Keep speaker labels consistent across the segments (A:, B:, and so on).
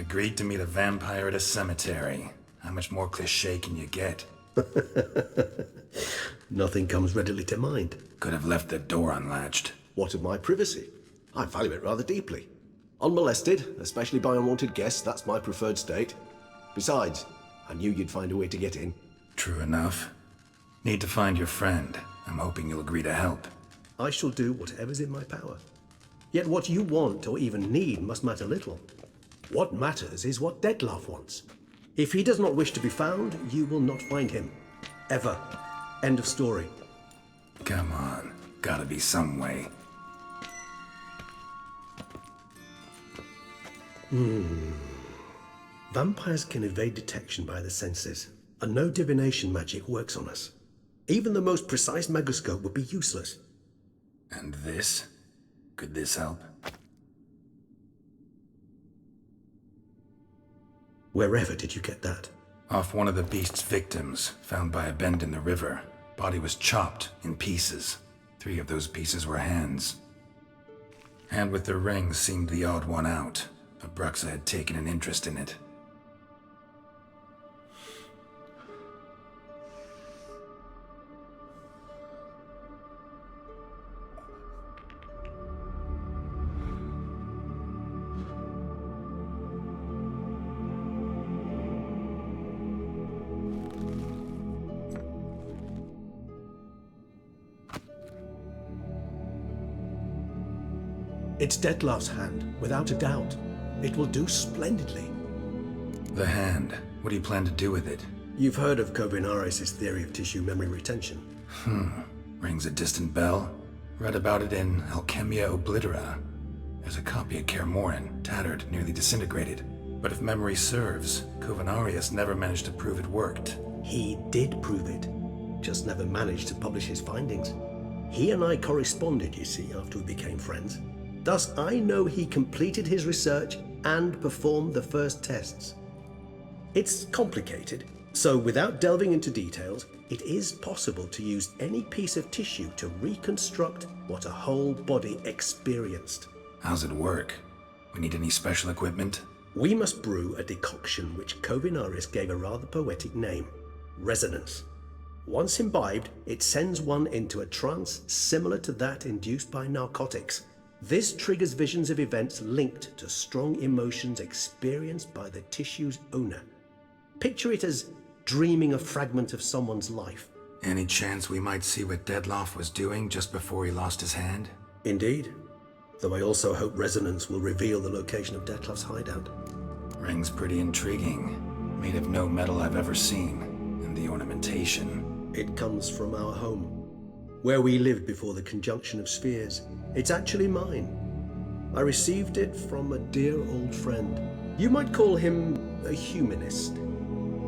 A: Agreed to meet a vampire at a cemetery. How much more cliché can you get?
B: Nothing comes readily to mind.
A: Could have left the door unlatched.
B: What of my privacy? I value it rather deeply. Unmolested, especially by unwanted guests, that's my preferred state. Besides, I knew you'd find a way to get in.
A: True enough. Need to find your friend. I'm hoping you'll agree to help.
B: I shall do whatever's in my power. Yet what you want or even need must matter little. What matters is what Dettlaff wants. If he does not wish to be found, you will not find him. Ever. End of story.
A: Come on. Gotta be some way.
B: Vampires can evade detection by the senses, and no divination magic works on us. Even the most precise megoscope would be useless.
A: And this? Could this help?
B: Wherever did you get that?
A: Off one of the beast's victims, found by a bend in the river. Body was chopped in pieces. 3 of those pieces were hands. Hand with the ring seemed the odd one out, but Bruxa had taken an interest in it.
B: It's Dettlaff's hand, without a doubt. It will do splendidly.
A: The hand. What do you plan to do with it?
B: You've heard of Kovinaris' theory of tissue memory retention.
A: Rings a distant bell. Read about it in Alchemia Oblitera. There's a copy at Kaer Morhen, tattered, nearly disintegrated. But if memory serves, Kovinaris never managed to prove it worked.
B: He did prove it, just never managed to publish his findings. He and I corresponded, you see, after we became friends. Thus, I know he completed his research and performed the first tests. It's complicated, so without delving into details, it is possible to use any piece of tissue to reconstruct what a whole body experienced.
A: How's it work? We need any special equipment?
B: We must brew a decoction which Kovinaris gave a rather poetic name, resonance. Once imbibed, it sends one into a trance similar to that induced by narcotics. This triggers visions of events linked to strong emotions experienced by the tissue's owner. Picture it as dreaming a fragment of someone's life.
A: Any chance we might see what Dettlaff was doing just before he lost his hand?
B: Indeed. Though I also hope resonance will reveal the location of Dettlaff's hideout.
A: Ring's pretty intriguing. Made of no metal I've ever seen. And the ornamentation.
B: It comes from our home, where we lived before the conjunction of spheres. It's actually mine. I received it from a dear old friend. You might call him a humanist.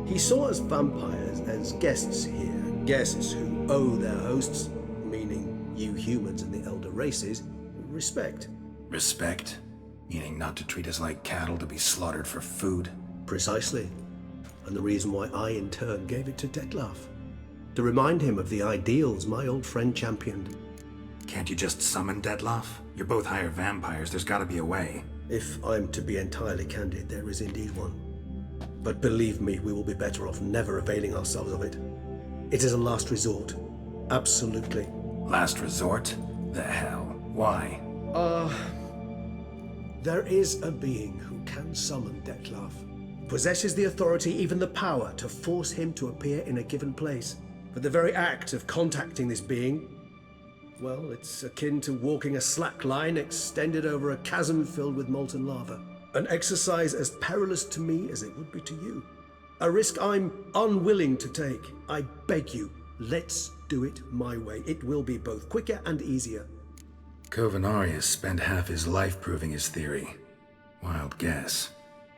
B: He saw us vampires as guests here, guests who owe their hosts, meaning you humans and the elder races, respect.
A: Respect? Meaning not to treat us like cattle to be slaughtered for food?
B: Precisely. And the reason why I in turn gave it to Dettlaff. To remind him of the ideals my old friend championed.
A: Can't you just summon Dettlaff? You're both higher vampires, there's gotta be a way.
B: If I'm to be entirely candid, there is indeed one. But believe me, we will be better off never availing ourselves of it. It is a last resort. Absolutely.
A: Last resort? The hell? Why?
B: There is a being who can summon Dettlaff. Possesses the authority, even the power, to force him to appear in a given place. But the very act of contacting this being, well, it's akin to walking a slack line extended over a chasm filled with molten lava. An exercise as perilous to me as it would be to you. A risk I'm unwilling to take. I beg you, let's do it my way. It will be both quicker and easier.
A: Kovinaris spent half his life proving his theory. Wild guess.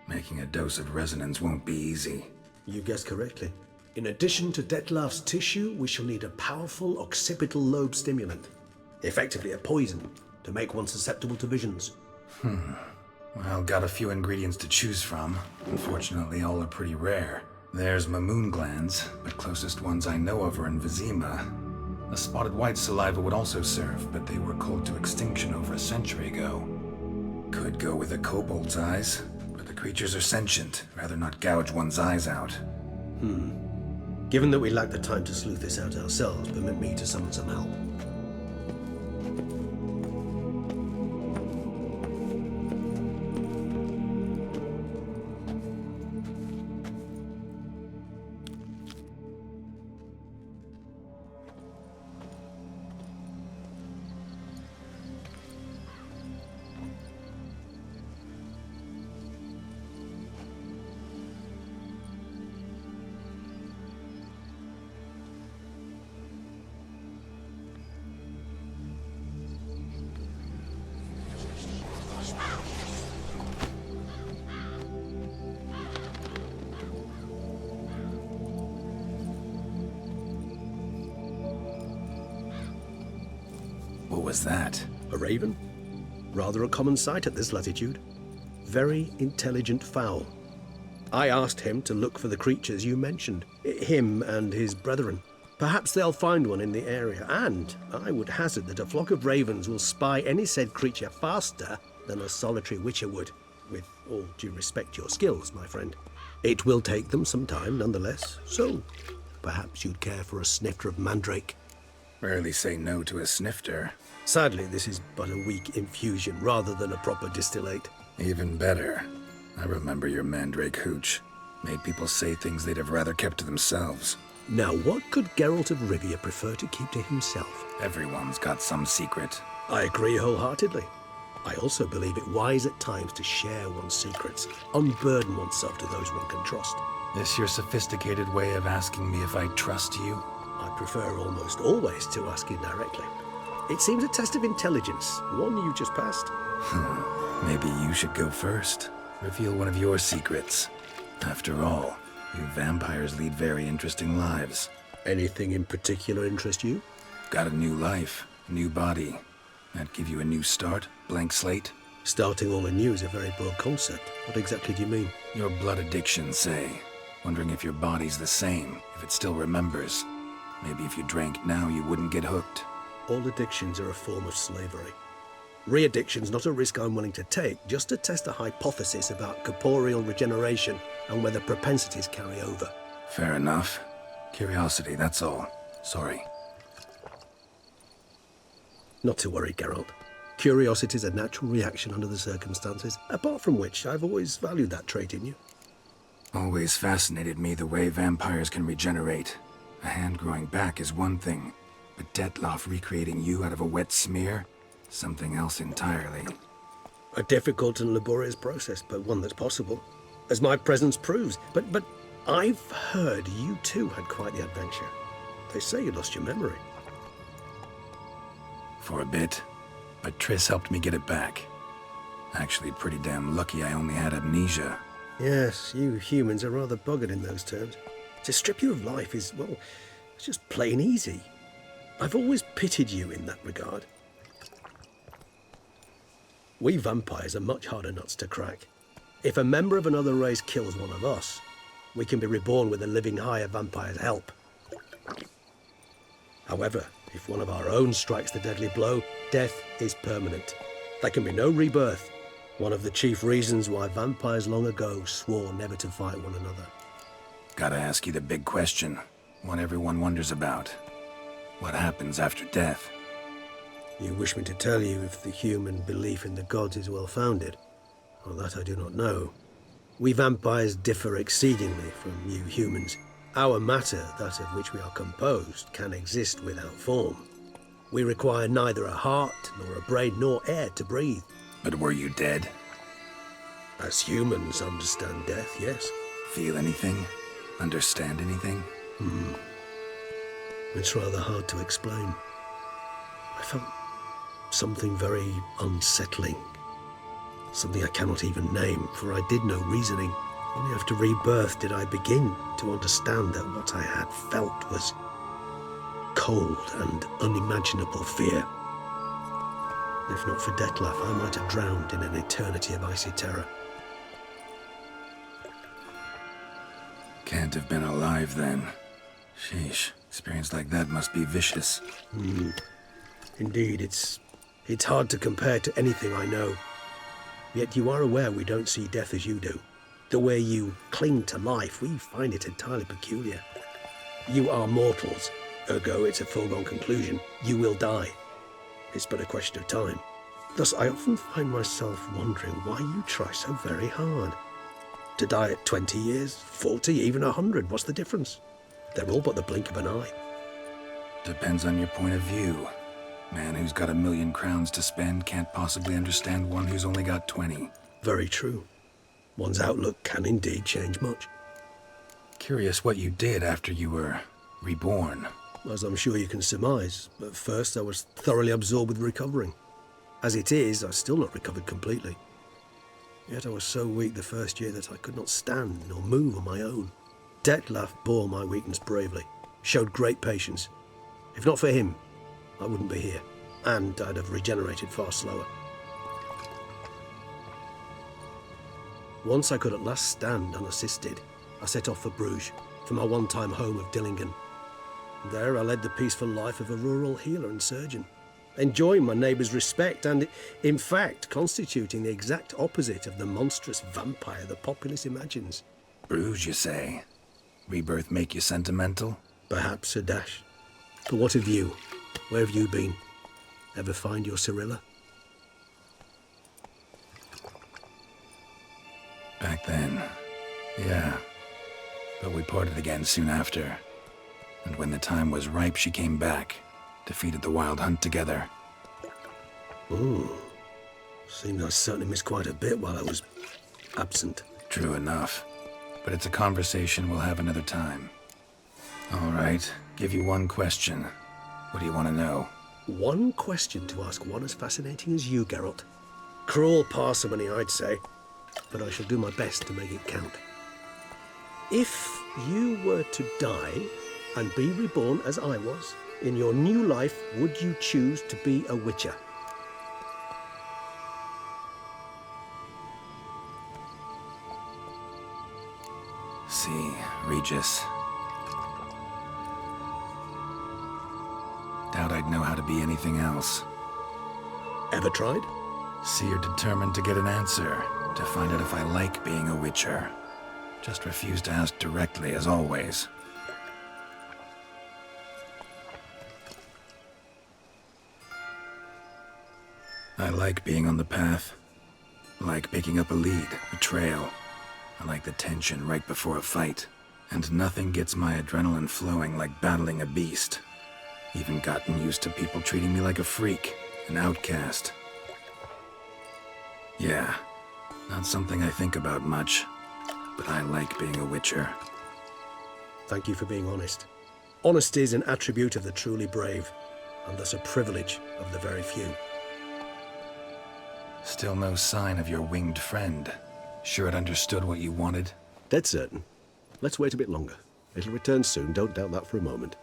A: Making a dose of resonance won't be easy.
B: You guessed correctly. In addition to Dettlaff's tissue, we shall need a powerful occipital lobe stimulant. Effectively a poison, to make one susceptible to visions.
A: Well, got a few ingredients to choose from. Unfortunately, all are pretty rare. There's mamoon glands, but closest ones I know of are in Vizima. A spotted white saliva would also serve, but they were cold to extinction over a century ago. Could go with a kobold's eyes, but but the creatures are sentient. Rather not gouge one's eyes out.
B: Given that we lack the time to sleuth this out ourselves, permit me to summon some help.
A: What was that?
B: A raven? Rather a common sight at this latitude. Very intelligent fowl. I asked him to look for the creatures you mentioned, him and his brethren. Perhaps they'll find one in the area, and I would hazard that a flock of ravens will spy any said creature faster than a solitary witcher would, with all due respect to your skills, my friend. It will take them some time, nonetheless, so perhaps you'd care for a snifter of mandrake.
A: Rarely say no to a snifter.
B: Sadly, this is but a weak infusion rather than a proper distillate.
A: Even better. I remember your mandrake hooch. Made people say things they'd have rather kept to themselves.
B: Now, what could Geralt of Rivia prefer to keep to himself?
A: Everyone's got some secret.
B: I agree wholeheartedly. I also believe it wise at times to share one's secrets, unburden oneself to those one can trust.
A: This your sophisticated way of asking me if I trust you?
B: I prefer almost always to ask you directly. It seems a test of intelligence, one you just passed.
A: Maybe you should go first. Reveal one of your secrets. After all, you vampires lead very interesting lives.
B: Anything in particular interest you?
A: Got a new life, new body. That give you a new start? Blank slate?
B: Starting all anew is a very broad concept. What exactly do you mean?
A: Your blood addiction, say. Wondering if your body's the same, if it still remembers. Maybe if you drank now, you wouldn't get hooked.
B: All addictions are a form of slavery. Re-addiction's not a risk I'm willing to take, just to test a hypothesis about corporeal regeneration and whether propensities carry over.
A: Fair enough. Curiosity, that's all. Sorry.
B: Not to worry, Geralt. Curiosity's a natural reaction under the circumstances, apart from which I've always valued that trait in you.
A: Always fascinated me the way vampires can regenerate. A hand growing back is one thing, but Detloff recreating you out of a wet smear? Something else entirely.
B: A difficult and laborious process, but one that's possible, as my presence proves. But I've heard you too had quite the adventure. They say you lost your memory.
A: For a bit, but Triss helped me get it back. Actually pretty damn lucky I only had amnesia.
B: Yes, you humans are rather buggered in those terms. To strip you of life is, well, it's just plain easy. I've always pitied you in that regard. We vampires are much harder nuts to crack. If a member of another race kills one of us, we can be reborn with a living higher vampire's help. However, if one of our own strikes the deadly blow, death is permanent. There can be no rebirth. One of the chief reasons why vampires long ago swore never to fight one another.
A: Gotta ask you the big question, one everyone wonders about. What happens after death?
B: You wish me to tell you if the human belief in the gods is well founded? Well, that I do not know. We vampires differ exceedingly from you humans. Our matter, that of which we are composed, can exist without form. We require neither a heart, nor a brain, nor air to breathe.
A: But were you dead?
B: As humans understand death, yes.
A: Feel anything? Understand anything?
B: It's rather hard to explain. I felt something very unsettling. Something I cannot even name, for I did no reasoning. Only after rebirth did I begin to understand that what I had felt was cold and unimaginable fear. If not for Detlaff, I might have drowned in an eternity of icy terror.
A: Can't have been alive then. Sheesh, experience like that must be vicious.
B: Indeed, it's hard to compare to anything I know. Yet you are aware we don't see death as you do. The way you cling to life, we find it entirely peculiar. You are mortals, ergo it's a foregone conclusion. You will die. It's but a question of time. Thus, I often find myself wondering why you try so very hard. To die at 20 years, 40, even 100, what's the difference? They're all but the blink of an eye.
A: Depends on your point of view. Man who's got 1,000,000 crowns to spend can't possibly understand one who's only got 20.
B: Very true. One's outlook can indeed change much.
A: Curious what you did after you were reborn.
B: As I'm sure you can surmise, at first I was thoroughly absorbed with recovering. As it is, I've still not recovered completely. Yet I was so weak the first year that I could not stand nor move on my own. Detlef bore my weakness bravely, showed great patience. If not for him, I wouldn't be here, and I'd have regenerated far slower. Once I could at last stand unassisted, I set off for Bruges, for my one-time home of Dillingen. There I led the peaceful life of a rural healer and surgeon, enjoying my neighbours' respect and, in fact, constituting the exact opposite of the monstrous vampire the populace imagines.
A: Bruges, you say? Rebirth make you sentimental?
B: Perhaps a dash. But what of you? Where have you been? Ever find your Cyrilla?
A: Back then, yeah. But we parted again soon after. And when the time was ripe, she came back. Defeated the Wild Hunt together.
B: Ooh. Seems I certainly missed quite a bit while I was absent.
A: True enough. But it's a conversation we'll have another time. All right, give you one question. What do you want to know?
B: One question to ask one as fascinating as you, Geralt. Cruel parsimony, I'd say. But I shall do my best to make it count. If you were to die and be reborn as I was, in your new life, would you choose to be a Witcher?
A: See, Regis. Doubt I'd know how to be anything else.
B: Ever tried?
A: See, you're determined to get an answer, to find out if I like being a Witcher. Just refuse to ask directly, as always. I like being on the path. I like picking up a lead, a trail. I like the tension right before a fight. And nothing gets my adrenaline flowing like battling a beast. Even gotten used to people treating me like a freak, an outcast. Yeah, not something I think about much, but I like being a Witcher.
B: Thank you for being honest. Honesty is an attribute of the truly brave, and thus a privilege of the very few.
A: Still no sign of your winged friend. Sure it understood what you wanted?
B: Dead certain. Let's wait a bit longer. It'll return soon, don't doubt that for a moment.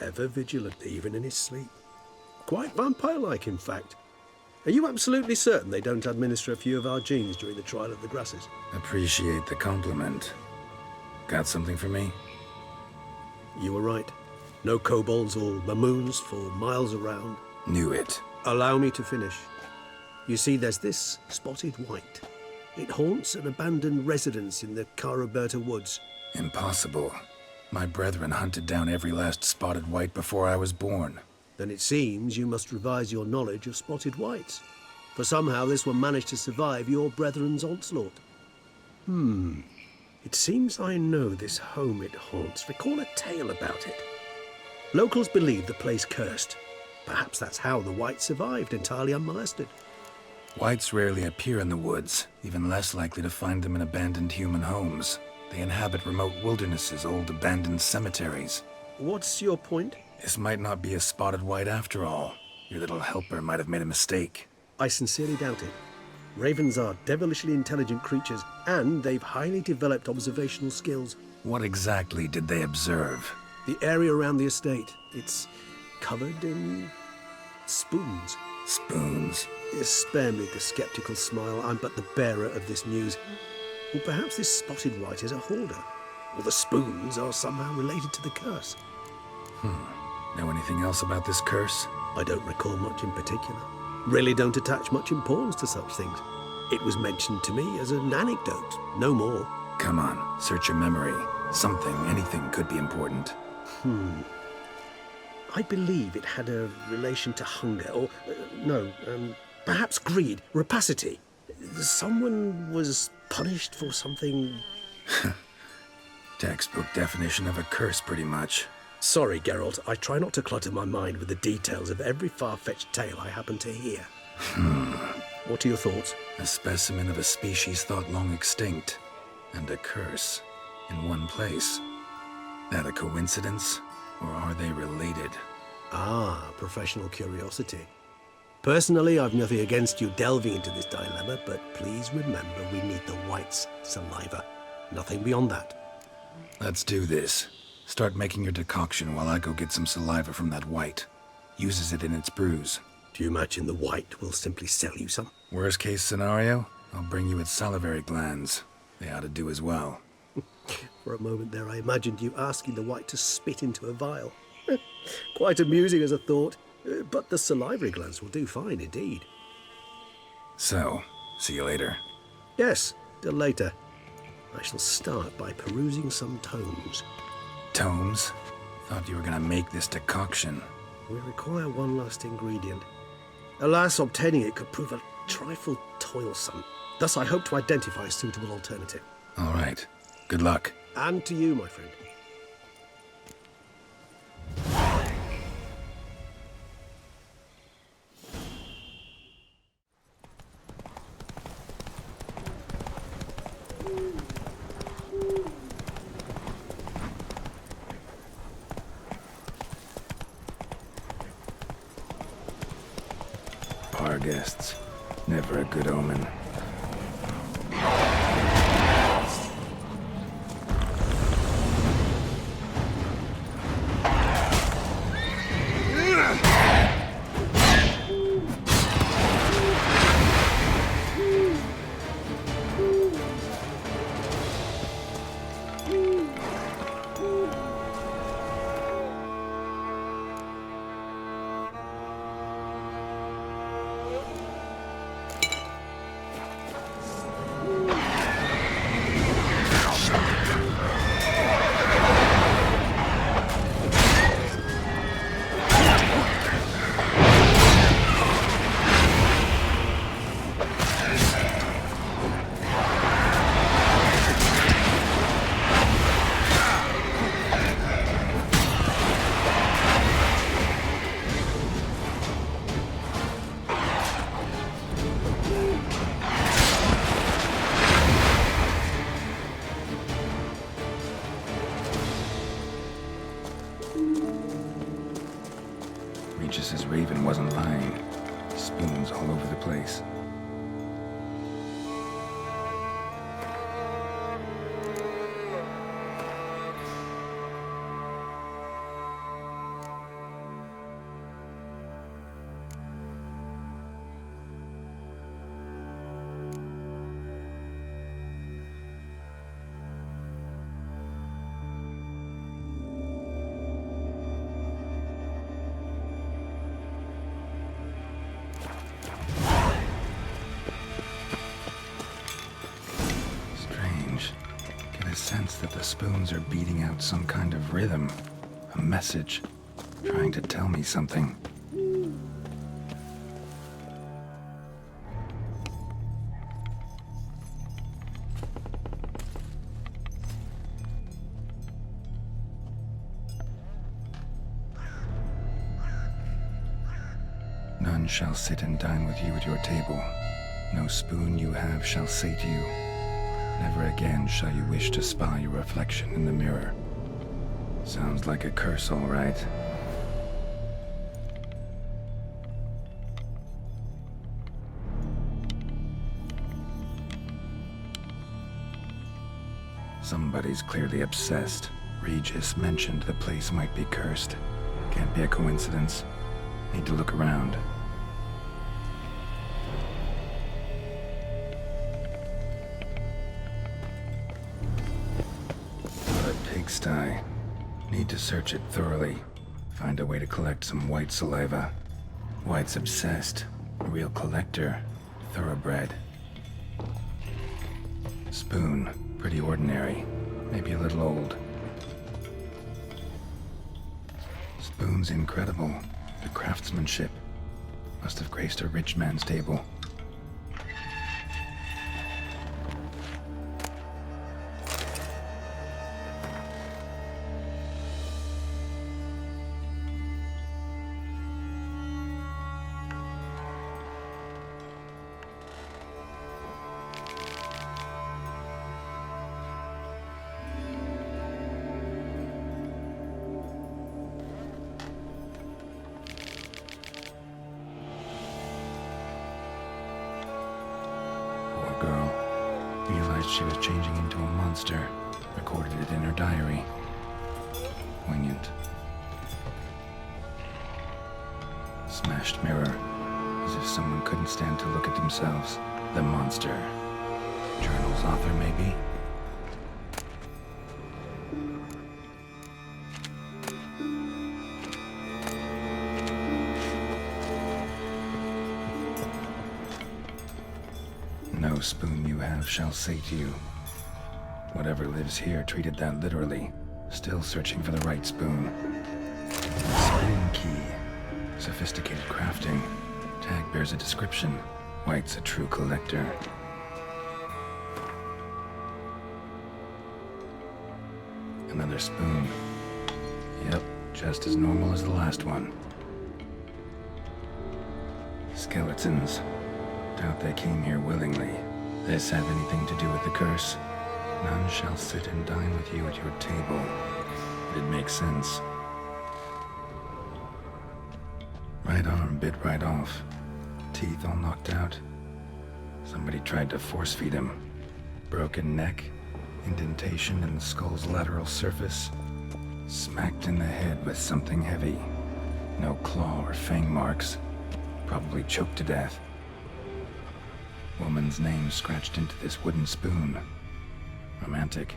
B: Ever vigilant, even in his sleep. Quite vampire-like, in fact. Are you absolutely certain they don't administer a few of our genes during the trial of the grasses?
A: Appreciate the compliment. Got something for me?
B: You were right. No kobolds or mamoons for miles around.
A: Knew it.
B: Allow me to finish. You see, there's this spotted white. It haunts an abandoned residence in the Caraberta woods.
A: Impossible. My brethren hunted down every last spotted white before I was born.
B: Then it seems you must revise your knowledge of spotted whites. For somehow this one managed to survive your brethren's onslaught. It seems I know this home it haunts. Recall a tale about it. Locals believe the place cursed. Perhaps that's how the whites survived, entirely unmolested.
A: Whites rarely appear in the woods, even less likely to find them in abandoned human homes. They inhabit remote wildernesses, old abandoned cemeteries.
B: What's your point?
A: This might not be a spotted white after all. Your little helper might have made a mistake.
B: I sincerely doubt it. Ravens are devilishly intelligent creatures, and they've highly developed observational skills.
A: What exactly did they observe?
B: The area around the estate, it's covered in spoons.
A: Spoons?
B: Spare me the skeptical smile. I'm but the bearer of this news. Or perhaps this spotted wight is a hoarder. Or the spoons are somehow related to the curse.
A: Know anything else about this curse?
B: I don't recall much in particular. Really don't attach much importance to such things. It was mentioned to me as an anecdote, no more.
A: Come on, search your memory. Something, anything could be important.
B: I believe it had a relation to hunger, or perhaps greed, rapacity. Someone was punished for something.
A: Textbook definition of a curse, pretty much.
B: Sorry, Geralt, I try not to clutter my mind with the details of every far-fetched tale I happen to hear. What are your thoughts?
A: A specimen of a species thought long extinct, and a curse in one place. That a coincidence, or are they related?
B: Ah, professional curiosity. Personally, I've nothing against you delving into this dilemma, but please remember we need the wight's saliva. Nothing beyond that.
A: Let's do this. Start making your decoction while I go get some saliva from that wight. Uses it in its brews.
B: Do you imagine the wight will simply sell you some?
A: Worst case scenario, I'll bring you its salivary glands. They ought to do as well.
B: For a moment there, I imagined you asking the wight to spit into a vial. Quite amusing as a thought, but the salivary glands will do fine indeed.
A: So, see you later.
B: Yes, till later. I shall start by perusing some tomes.
A: Tomes? Thought you were gonna make this decoction.
B: We require one last ingredient. Alas, obtaining it could prove a trifle toilsome. Thus, I hope to identify a suitable alternative.
A: All right. Good luck.
B: And to you, my friend.
A: Bar guests. Never a good omen. Regis' raven wasn't lying. Spoons all over the place. Sense that the spoons are beating out some kind of rhythm, a message, trying to tell me something. None shall sit and dine with you at your table. No spoon you have shall sate you. Never again shall you wish to spy your reflection in the mirror. Sounds like a curse, all right. Somebody's clearly obsessed. Regis mentioned the place might be cursed. Can't be a coincidence. Need to look around. What a pigsty. Need to search it thoroughly. Find a way to collect some white saliva. White's obsessed. A real collector. Thoroughbred. Spoon. Pretty ordinary. Maybe a little old. Spoon's incredible. The craftsmanship. Must have graced a rich man's table. Realized she was changing into a monster. Recorded it in her diary. Poignant. Smashed mirror. As if someone couldn't stand to look at themselves. The monster. Journal's author, maybe? No spoon you have shall sate you. Whatever lives here treated that literally. Still searching for the right spoon. Spoon key. Sophisticated crafting. Tag bears a description. White's a true collector. Another spoon. Yep, just as normal as the last one. Skeletons. Doubt they came here willingly. This have anything to do with the curse? None shall sit and dine with you at your table. It makes sense. Right arm bit right off. Teeth all knocked out. Somebody tried to force feed him. Broken neck. Indentation in the skull's lateral surface. Smacked in the head with something heavy. No claw or fang marks. Probably choked to death. Woman's name scratched into this wooden spoon. Romantic.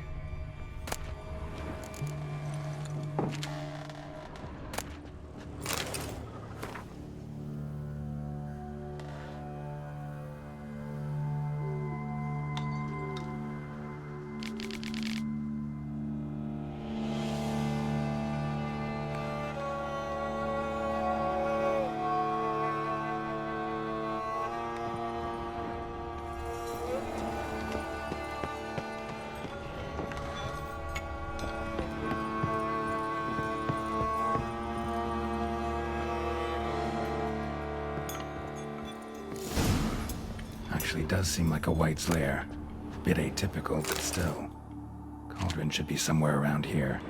A: Actually does seem like a White's lair. Bit atypical, but still. Cauldron should be somewhere around here.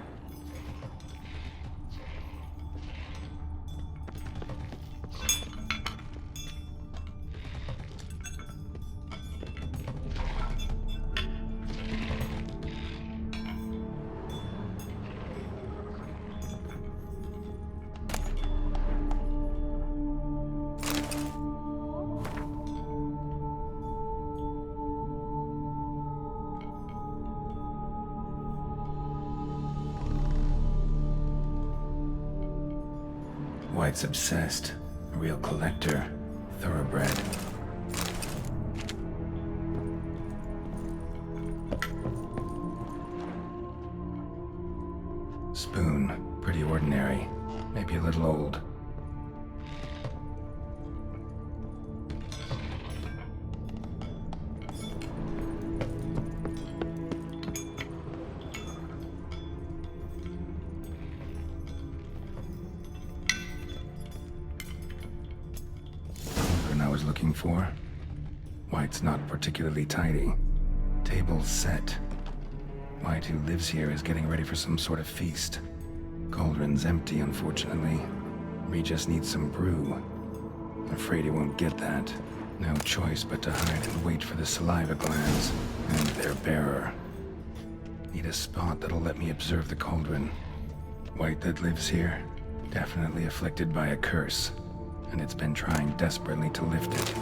A: White's obsessed. A real collector. Thoroughbred. Spoon. Pretty ordinary. Maybe a little old. Looking for. White's not particularly tidy. Table's set. White, who lives here, is getting ready for some sort of feast. Cauldron's empty, unfortunately. Regis needs some brew. Afraid he won't get that. No choice but to hide and wait for the saliva glands and their bearer. Need a spot that'll let me observe the cauldron. White that lives here, definitely afflicted by a curse, and it's been trying desperately to lift it.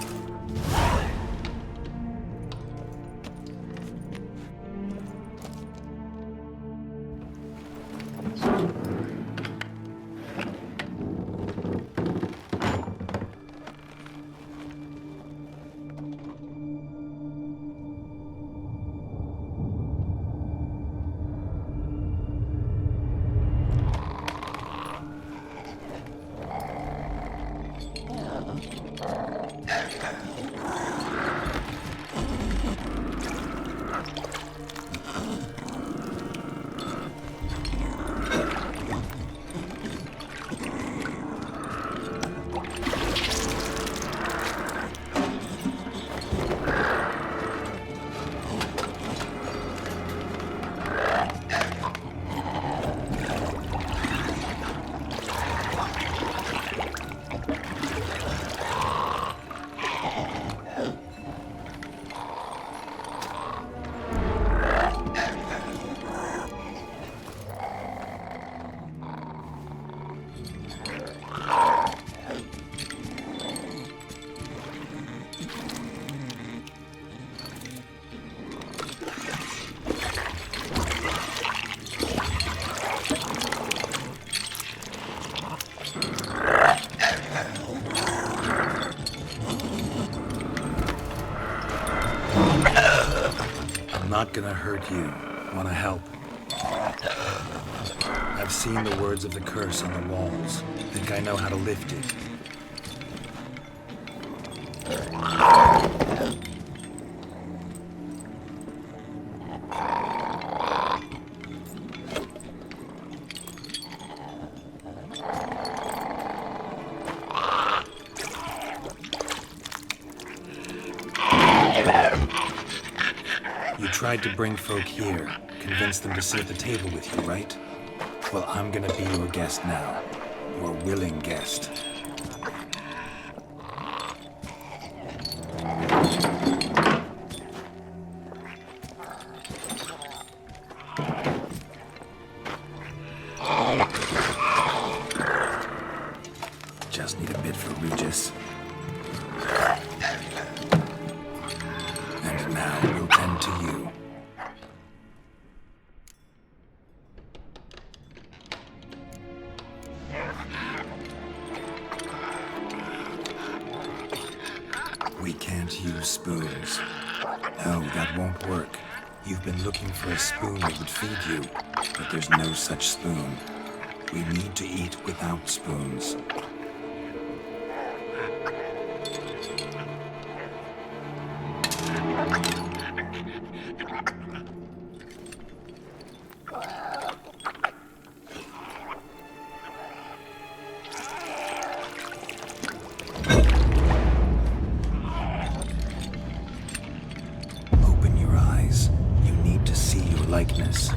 A: Not gonna hurt you. Wanna help? I've seen the words of the curse on the walls. Think I know how to lift it. You tried to bring folk here, convince them to sit at the table with you, right? Well, I'm gonna be your guest now. Your willing guest. Just need a bit for Regis. And now we'll tend to you. We can't use spoons. No, that won't work. You've been looking for a spoon that would feed you, but there's no such spoon. We need to eat without spoons. Open your eyes. You need to see your likeness.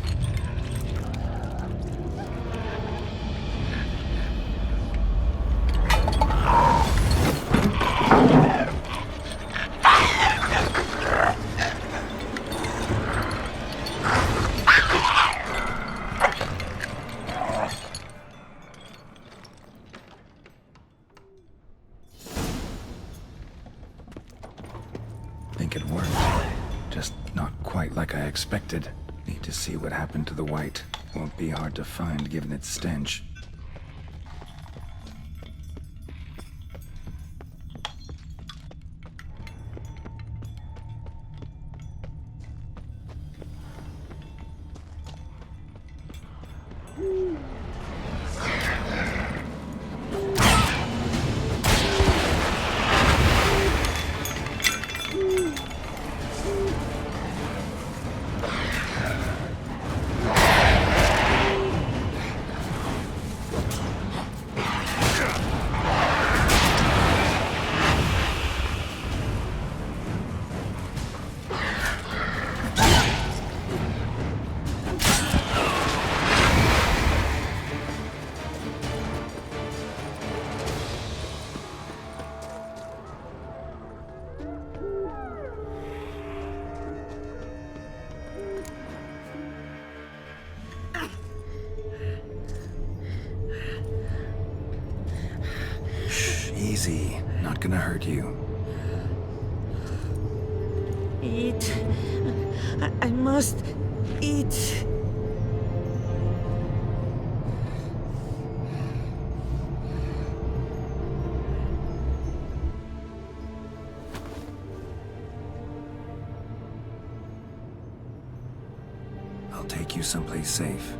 A: Think it worked. Just not quite like I expected. Need to see what happened to the white. Won't be hard to find given its stench. Easy. Not gonna hurt you.
C: Eat. I must eat.
A: I'll take you someplace safe.